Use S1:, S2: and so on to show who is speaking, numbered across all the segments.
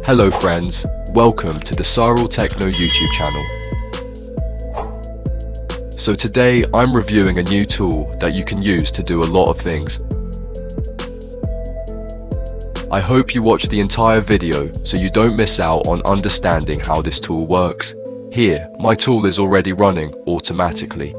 S1: Hello friends, welcome to the Cyril Techno YouTube channel. So today I'm reviewing a new tool that you can use to do a lot of things. I hope you watch the entire video so you don't miss out on understanding how this tool works. Here, my tool is already running automatically.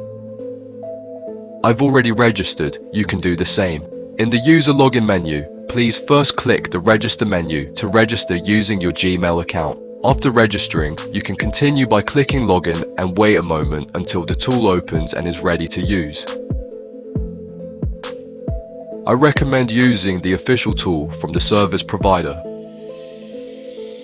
S1: I've already registered, you can do the same. In the user login menu, please first click the register menu to register using your Gmail account. After registering, you can continue by clicking login and wait a moment until the tool opens and is ready to use. I recommend using the official tool from the service provider.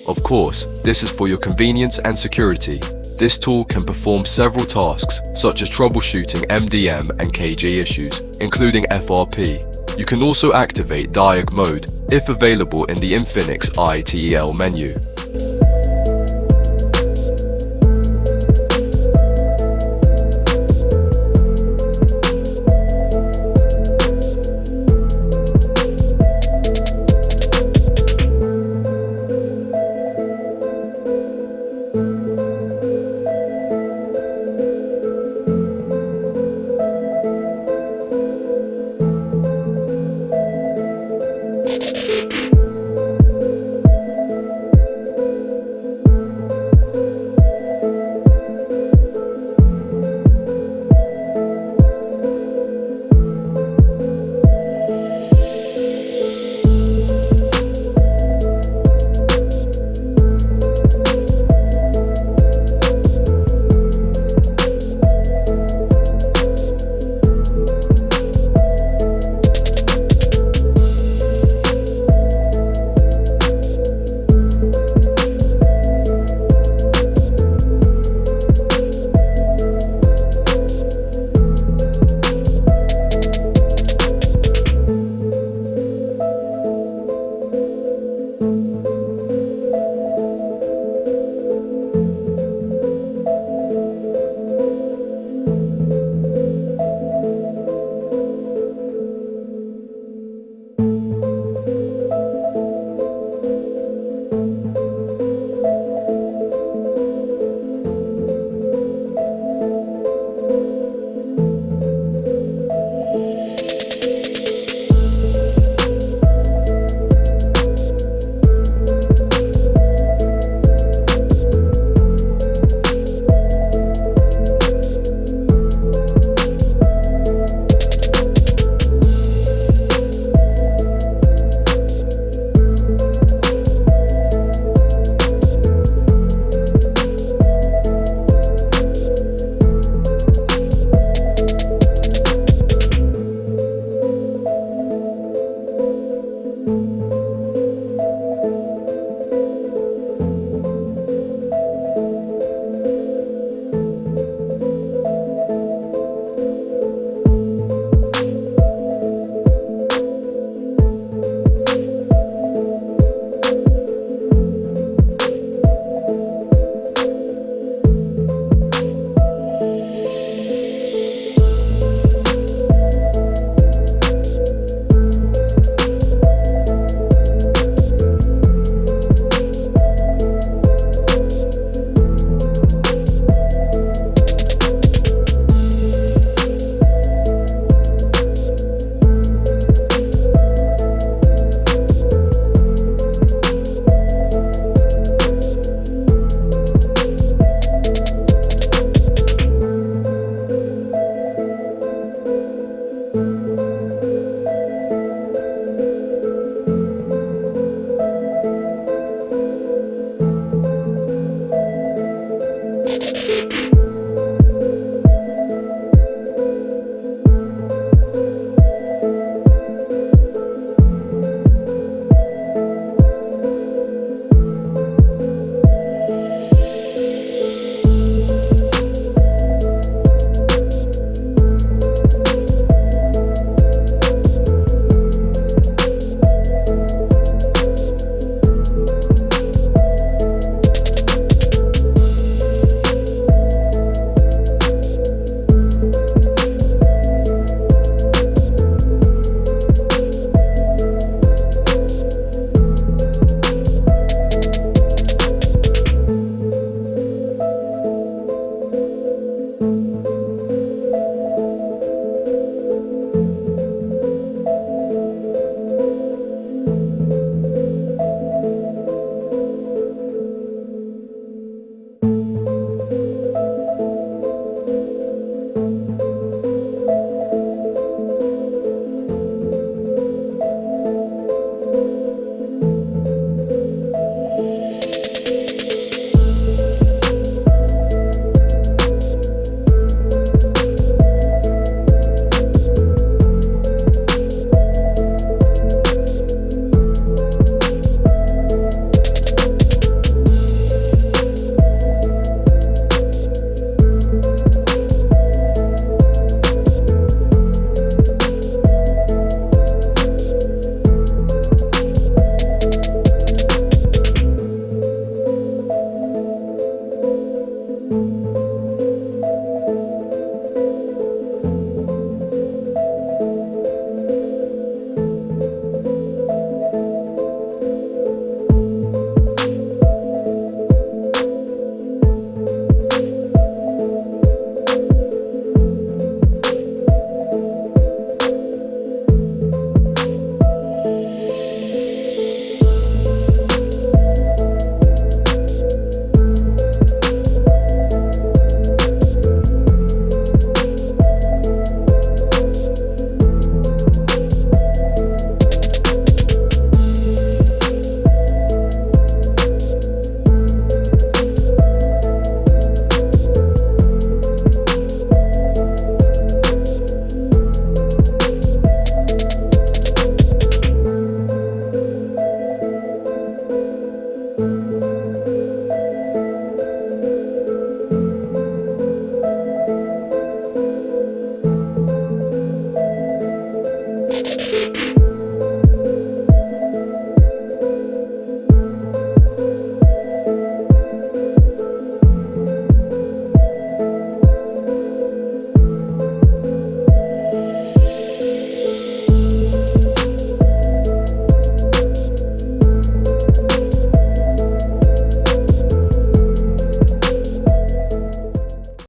S1: Of course, this is for your convenience and security. This tool can perform several tasks, such as troubleshooting MDM and KG issues, including FRP. You can also activate diag mode, if available in the Infinix ITEL menu.